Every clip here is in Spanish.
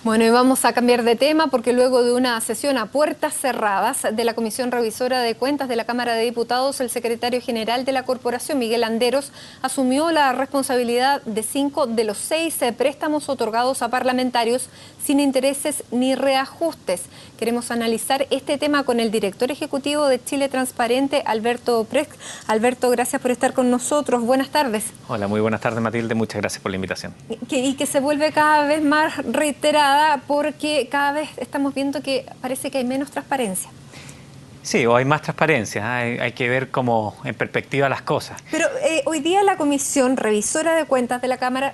Bueno, y vamos a cambiar de tema porque luego de una sesión a puertas cerradas de la Comisión Revisora de Cuentas de la Cámara de Diputados, el secretario general de la Corporación, Miguel Anderos, asumió la responsabilidad de 5 de los 6 préstamos otorgados a parlamentarios sin intereses ni reajustes. Queremos analizar este tema con el director ejecutivo de Chile Transparente, Alberto Prest. Alberto, gracias por estar con nosotros. Buenas tardes. Hola, muy buenas tardes, Matilde. Muchas gracias por la invitación. Y que se vuelve cada vez más reiterada porque cada vez estamos viendo que parece que hay menos transparencia. Sí, o hay más transparencia, hay que ver como en perspectiva las cosas. Pero hoy día la Comisión Revisora de Cuentas de la Cámara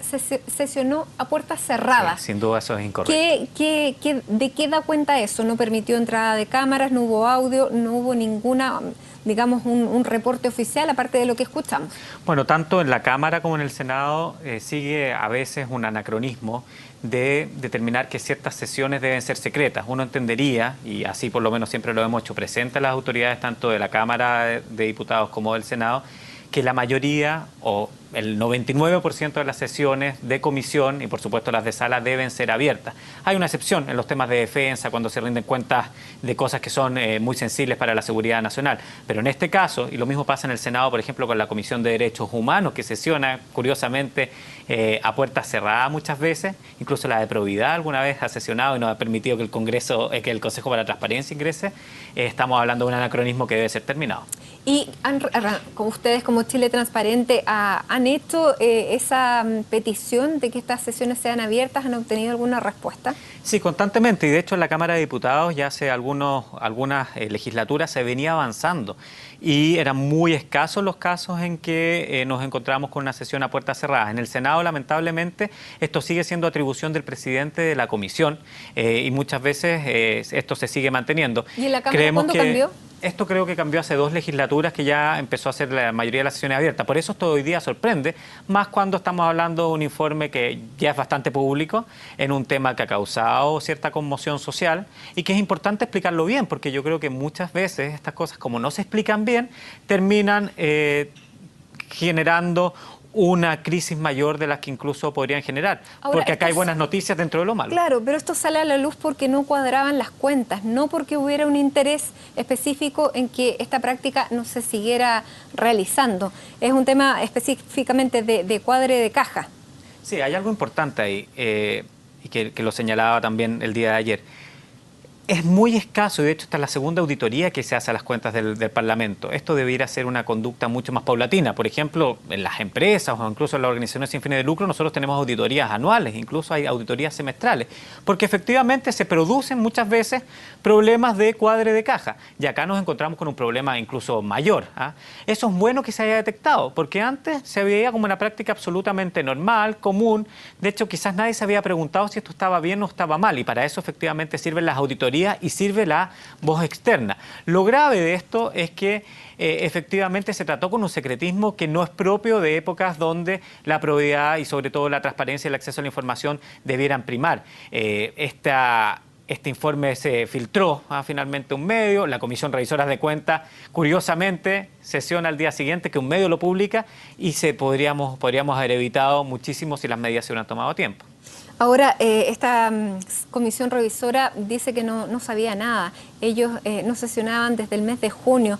sesionó a puertas cerradas. Sí, sin duda eso es incorrecto. ¿De qué da cuenta eso? ¿No permitió entrada de cámaras, no hubo audio, no hubo ninguna, digamos, un reporte oficial aparte de lo que escuchamos? Bueno, tanto en la Cámara como en el Senado sigue a veces un anacronismo de determinar que ciertas sesiones deben ser secretas. Uno entendería, y así por lo menos siempre lo hemos hecho presente a las autoridades tanto de la Cámara de Diputados como del Senado, que la mayoría o el 99% de las sesiones de comisión y por supuesto las de sala deben ser abiertas. Hay una excepción en los temas de defensa cuando se rinden cuentas de cosas que son muy sensibles para la seguridad nacional, pero en este caso, y lo mismo pasa en el Senado, por ejemplo, con la Comisión de Derechos Humanos, que sesiona curiosamente a puertas cerradas muchas veces, incluso la de Probidad alguna vez ha sesionado y no ha permitido que el Congreso, que el Consejo para la Transparencia ingrese. Estamos hablando de un anacronismo que debe ser terminado. Y como ustedes, como Chile Transparente, ¿han hecho esa petición de que estas sesiones sean abiertas? ¿Han obtenido alguna respuesta? Sí, constantemente. Y de hecho en la Cámara de Diputados ya hace algunas legislaturas se venía avanzando. Y eran muy escasos los casos en que nos encontramos con una sesión a puertas cerradas. En el Senado, lamentablemente, esto sigue siendo atribución del presidente de la comisión y muchas veces esto se sigue manteniendo. ¿Y en la Cámara cuándo cambió? Esto creo que cambió hace 2 legislaturas que ya empezó a hacer la mayoría de las sesiones abiertas. Por eso esto hoy día sorprende, más cuando estamos hablando de un informe que ya es bastante público, en un tema que ha causado cierta conmoción social y que es importante explicarlo bien, porque yo creo que muchas veces estas cosas, como no se explican bien, terminan generando una crisis mayor de las que incluso podrían generar. Ahora, porque acá hay buenas noticias dentro de lo malo. Claro, pero esto sale a la luz porque no cuadraban las cuentas, no porque hubiera un interés específico en que esta práctica no se siguiera realizando. Es un tema específicamente de cuadre de caja. Sí, hay algo importante ahí, y que lo señalaba también el día de ayer. Es muy escaso, y de hecho esta es la segunda auditoría que se hace a las cuentas del Parlamento. Esto debiera ser una conducta mucho más paulatina. Por ejemplo, en las empresas o incluso en las organizaciones sin fines de lucro, nosotros tenemos auditorías anuales, incluso hay auditorías semestrales, porque efectivamente se producen muchas veces problemas de cuadre de caja. Y acá nos encontramos con un problema incluso mayor. Eso es bueno que se haya detectado, porque antes se veía como una práctica absolutamente normal, común. De hecho, quizás nadie se había preguntado si esto estaba bien o estaba mal, y para eso efectivamente sirven las auditorías y sirve la voz externa. Lo grave de esto es que efectivamente se trató con un secretismo que no es propio de épocas donde la probidad y sobre todo la transparencia y el acceso a la información debieran primar. Este informe se filtró finalmente a un medio, la Comisión Revisora de Cuentas, curiosamente, sesiona al día siguiente que un medio lo publica y podríamos haber evitado muchísimo si las medidas se hubieran tomado a tiempo. Ahora, esta comisión revisora dice que no sabía nada. Ellos no sesionaban desde el mes de junio.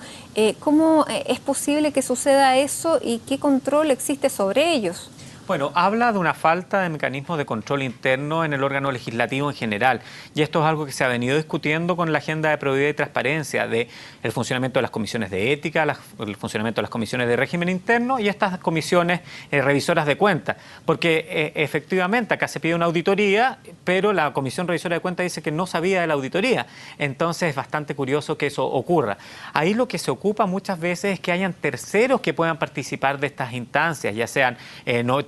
¿Cómo es posible que suceda eso y qué control existe sobre ellos? Bueno, habla de una falta de mecanismos de control interno en el órgano legislativo en general. Y esto es algo que se ha venido discutiendo con la agenda de probidad y transparencia, de el funcionamiento de las comisiones de ética, el funcionamiento de las comisiones de régimen interno y estas comisiones revisoras de cuentas. Porque efectivamente acá se pide una auditoría, pero la Comisión Revisora de Cuentas dice que no sabía de la auditoría. Entonces es bastante curioso que eso ocurra. Ahí lo que se ocupa muchas veces es que hayan terceros que puedan participar de estas instancias, ya sean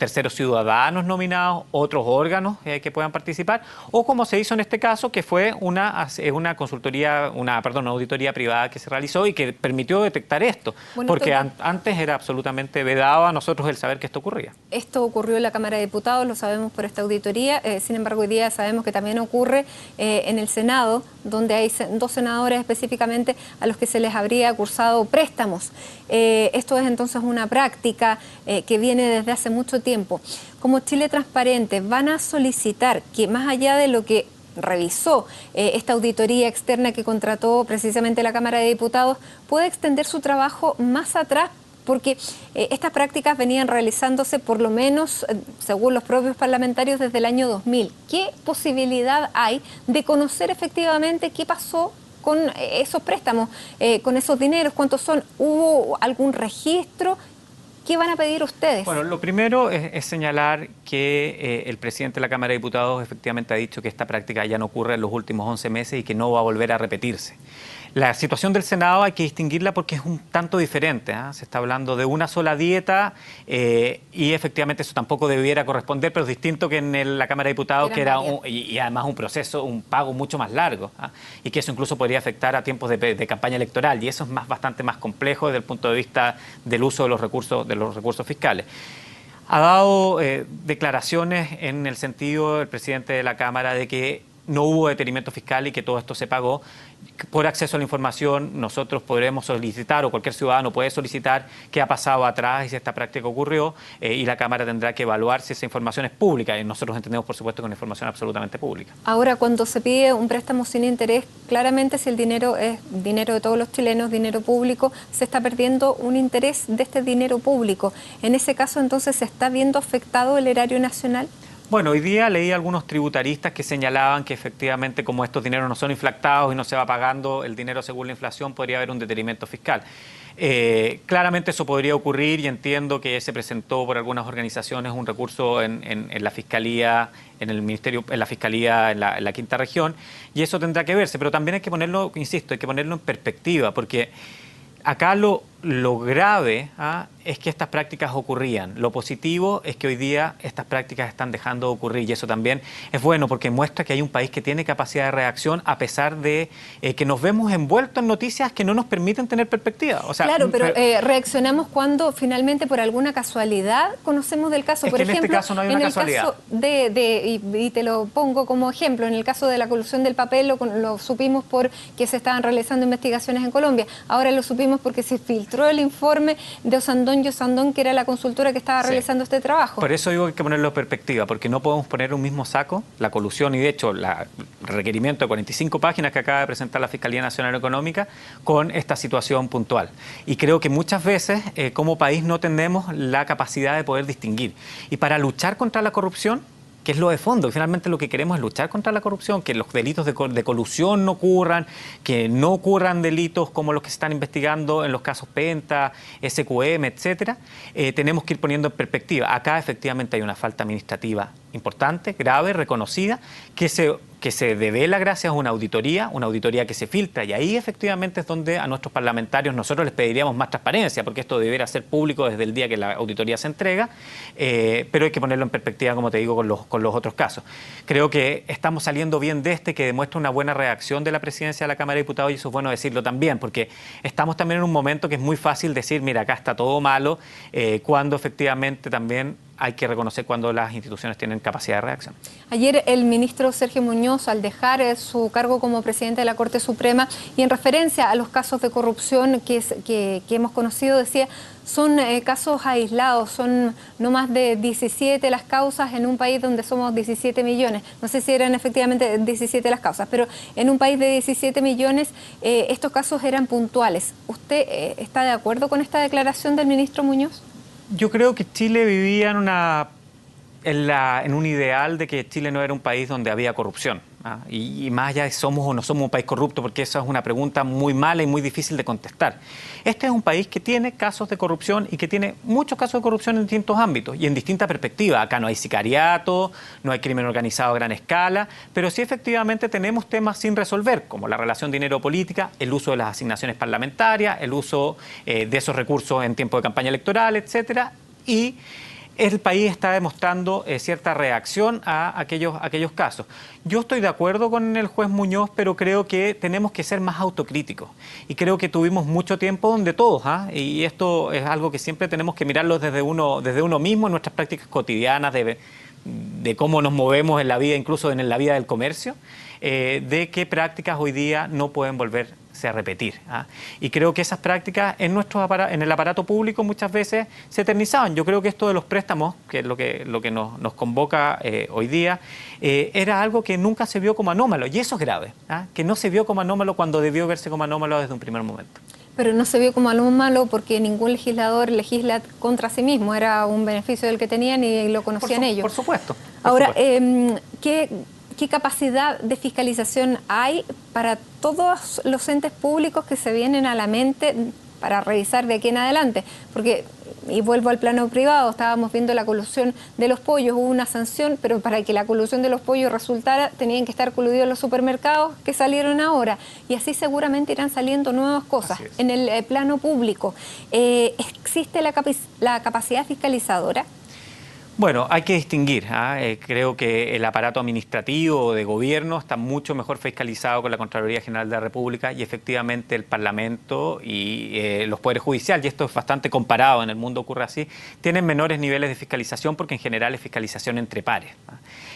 terceros ciudadanos nominados, otros órganos que puedan participar, o como se hizo en este caso, que fue una auditoría privada que se realizó y que permitió detectar esto, bueno, porque antes era absolutamente vedado a nosotros el saber que esto ocurría. Esto ocurrió en la Cámara de Diputados, lo sabemos por esta auditoría, sin embargo hoy día sabemos que también ocurre en el Senado, donde hay 2 senadores específicamente a los que se les habría cursado préstamos. Esto es entonces una práctica que viene desde hace mucho tiempo. tiempo. Como Chile Transparente, ¿van a solicitar que más allá de lo que revisó esta auditoría externa que contrató precisamente la Cámara de Diputados, pueda extender su trabajo más atrás? Porque estas prácticas venían realizándose por lo menos, según los propios parlamentarios, desde el año 2000. ¿Qué posibilidad hay de conocer efectivamente qué pasó con esos préstamos, con esos dineros? ¿Cuántos son? ¿Hubo algún registro? ¿Qué van a pedir ustedes? Bueno, lo primero es señalar que el presidente de la Cámara de Diputados efectivamente ha dicho que esta práctica ya no ocurre en los últimos 11 meses y que no va a volver a repetirse. La situación del Senado hay que distinguirla porque es un tanto diferente, ¿eh? Se está hablando de una sola dieta y efectivamente eso tampoco debiera corresponder, pero es distinto que en la Cámara de Diputados, que era y además un proceso, un pago mucho más largo, ¿eh? Y que eso incluso podría afectar a tiempos de campaña electoral, y eso es bastante más complejo desde el punto de vista del uso de los recursos fiscales. Ha dado declaraciones en el sentido del presidente de la Cámara de que no hubo detenimiento fiscal y que todo esto se pagó. Por acceso a la información, nosotros podremos solicitar, o cualquier ciudadano puede solicitar, qué ha pasado atrás y si esta práctica ocurrió, y la Cámara tendrá que evaluar si esa información es pública. Y nosotros entendemos, por supuesto, que es una información absolutamente pública. Ahora, cuando se pide un préstamo sin interés, claramente si el dinero es dinero de todos los chilenos, dinero público, se está perdiendo un interés de este dinero público. En ese caso, entonces, ¿se está viendo afectado el erario nacional? Bueno, hoy día leí algunos tributaristas que señalaban que efectivamente, como estos dineros no son inflacionados y no se va pagando el dinero según la inflación, podría haber un detenimiento fiscal. Claramente eso podría ocurrir y entiendo que se presentó por algunas organizaciones un recurso en la Fiscalía, en el Ministerio, en la Fiscalía en la Quinta Región, y eso tendrá que verse, pero también hay que ponerlo, insisto, hay que ponerlo en perspectiva, porque acá lo grave es que estas prácticas ocurrían. Lo positivo es que hoy día estas prácticas están dejando de ocurrir, y eso también es bueno porque muestra que hay un país que tiene capacidad de reacción a pesar de que nos vemos envueltos en noticias que no nos permiten tener perspectiva. O sea, claro, pero reaccionamos cuando finalmente por alguna casualidad conocemos del caso. Por ejemplo, en este caso no hay una casualidad. Y te lo pongo como ejemplo, en el caso de la colusión del papel lo supimos porque se estaban realizando investigaciones en Colombia. Ahora lo supimos porque se filtró el informe de Osandón y Osandón, que era la consultora que estaba realizando este trabajo. Por eso digo que hay que ponerlo en perspectiva, porque no podemos poner un mismo saco la colusión y de hecho el requerimiento de 45 páginas que acaba de presentar la Fiscalía Nacional Económica con esta situación puntual. Y creo que muchas veces como país no tenemos la capacidad de poder distinguir. Y para luchar contra la corrupción, que es lo de fondo, finalmente lo que queremos es luchar contra la corrupción, que los delitos de colusión no ocurran, que no ocurran delitos como los que se están investigando en los casos Penta, SQM, etcétera. Tenemos que ir poniendo en perspectiva. Acá efectivamente hay una falta administrativa importante, grave, reconocida, que se devela gracias a una auditoría que se filtra, y ahí efectivamente es donde a nuestros parlamentarios nosotros les pediríamos más transparencia, porque esto debería ser público desde el día que la auditoría se entrega, pero hay que ponerlo en perspectiva, como te digo, con los otros casos. Creo que estamos saliendo bien de que demuestra una buena reacción de la presidencia de la Cámara de Diputados, y eso es bueno decirlo también, porque estamos también en un momento que es muy fácil decir, mira, acá está todo malo, cuando efectivamente también hay que reconocer cuando las instituciones tienen capacidad de reacción. Ayer el ministro Sergio Muñoz, al dejar su cargo como presidente de la Corte Suprema, y en referencia a los casos de corrupción que hemos conocido, decía, son casos aislados, son no más de 17 las causas en un país donde somos 17 millones. No sé si eran efectivamente 17 las causas, pero en un país de 17 millones estos casos eran puntuales. ¿Usted está de acuerdo con esta declaración del ministro Muñoz? Yo creo que Chile vivía en un ideal de que Chile no era un país donde había corrupción. Y más allá de somos o no somos un país corrupto, porque esa es una pregunta muy mala y muy difícil de contestar. Este es un país que tiene casos de corrupción y que tiene muchos casos de corrupción en distintos ámbitos y en distinta perspectiva. Acá no hay sicariato, no hay crimen organizado a gran escala, pero sí efectivamente tenemos temas sin resolver, como la relación dinero-política, el uso de las asignaciones parlamentarias, el uso de esos recursos en tiempo de campaña electoral, etcétera, y el país está demostrando cierta reacción a aquellos casos. Yo estoy de acuerdo con el juez Muñoz, pero creo que tenemos que ser más autocríticos. Y creo que tuvimos mucho tiempo donde todos, y esto es algo que siempre tenemos que mirarlo desde uno mismo, en nuestras prácticas cotidianas, de cómo nos movemos en la vida, incluso en la vida del comercio, de qué prácticas hoy día no pueden volverse volverse a repetir. Y creo que esas prácticas en el aparato público muchas veces se eternizaban. Yo creo que esto de los préstamos, que es lo que nos convoca hoy día, era algo que nunca se vio como anómalo, y eso es grave, que no se vio como anómalo cuando debió verse como anómalo desde un primer momento. Pero no se vio como algo malo porque ningún legislador legisla contra sí mismo, era un beneficio del que tenían y lo conocían ellos. Por supuesto. Ahora, ¿qué capacidad de fiscalización hay para todos los entes públicos que se vienen a la mente para revisar de aquí en adelante? Porque, y vuelvo al plano privado, estábamos viendo la colusión de los pollos, hubo una sanción, pero para que la colusión de los pollos resultara, tenían que estar coludidos los supermercados que salieron ahora, y así seguramente irán saliendo nuevas cosas. En el plano público, ¿existe la capacidad fiscalizadora? Bueno, hay que distinguir. Creo que el aparato administrativo de gobierno está mucho mejor fiscalizado con la Contraloría General de la República y efectivamente el Parlamento y los poderes judiciales, y esto es bastante comparado, en el mundo ocurre así, tienen menores niveles de fiscalización porque en general es fiscalización entre pares.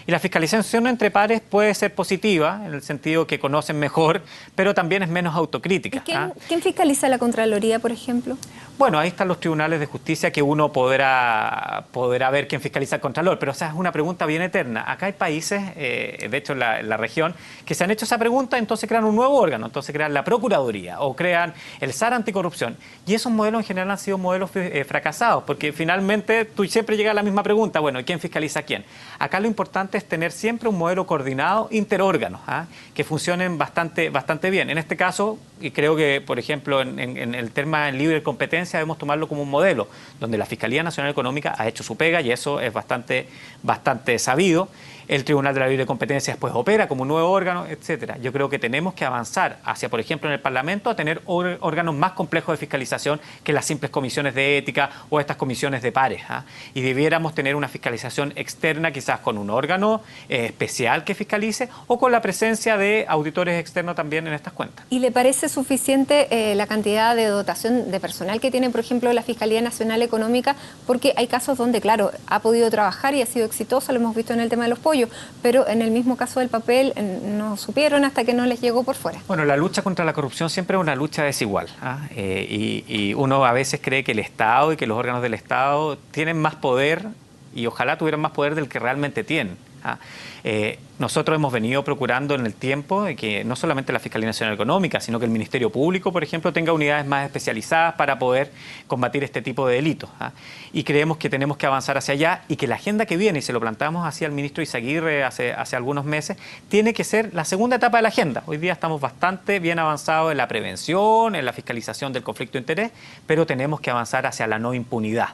Y la fiscalización entre pares puede ser positiva en el sentido que conocen mejor, pero también es menos autocrítica. ¿Y quién fiscaliza la Contraloría, por ejemplo? Bueno, ahí están los tribunales de justicia que uno podrá ver quién fiscaliza al Contralor, pero esa es una pregunta bien eterna. Acá hay países, de hecho en la región, que se han hecho esa pregunta, entonces crean un nuevo órgano, entonces crean la Procuraduría o crean el SAR Anticorrupción. Y esos modelos en general han sido modelos fracasados, porque finalmente tú siempre llegas a la misma pregunta, bueno, ¿quién fiscaliza a quién? Acá lo importante es tener siempre un modelo coordinado interórganos, que funcionen bastante bien. En este caso, y creo que, por ejemplo, en el tema de libre competencia, debemos tomarlo como un modelo, donde la Fiscalía Nacional Económica ha hecho su pega y eso es bastante sabido. El Tribunal de la Libre Competencia después opera como un nuevo órgano, etcétera. Yo creo que tenemos que avanzar hacia, por ejemplo, en el Parlamento, a tener órganos más complejos de fiscalización que las simples comisiones de ética o estas comisiones de pares. Y debiéramos tener una fiscalización externa, quizás con un órgano especial que fiscalice o con la presencia de auditores externos también en estas cuentas. ¿Y le parece suficiente la cantidad de dotación de personal que tiene, por ejemplo, la Fiscalía Nacional Económica? Porque hay casos donde, claro, ha podido trabajar y ha sido exitosa, lo hemos visto en el tema de los pollos, pero en el mismo caso del papel no supieron hasta que no les llegó por fuera. Bueno, la lucha contra la corrupción siempre es una lucha desigual, y uno a veces cree que el Estado y que los órganos del Estado tienen más poder y ojalá tuvieran más poder del que realmente tienen. Nosotros hemos venido procurando en el tiempo que no solamente la Fiscalía Nacional Económica, sino que el Ministerio Público, por ejemplo, tenga unidades más especializadas para poder combatir este tipo de delitos. Y creemos que tenemos que avanzar hacia allá y que la agenda que viene, y se lo planteamos así al ministro Izaguirre hace algunos meses, tiene que ser la segunda etapa de la agenda. Hoy día estamos bastante bien avanzados en la prevención, en la fiscalización del conflicto de interés, pero tenemos que avanzar hacia la no impunidad.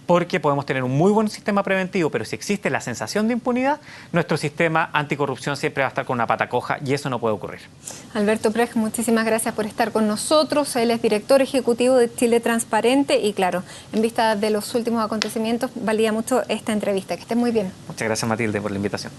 Porque podemos tener un muy buen sistema preventivo, pero si existe la sensación de impunidad, nuestro sistema anticorrupción siempre va a estar con una pata coja y eso no puede ocurrir. Alberto Prech, muchísimas gracias por estar con nosotros. Él es director ejecutivo de Chile Transparente y claro, en vista de los últimos acontecimientos, valía mucho esta entrevista. Que esté muy bien. Muchas gracias, Matilde, por la invitación.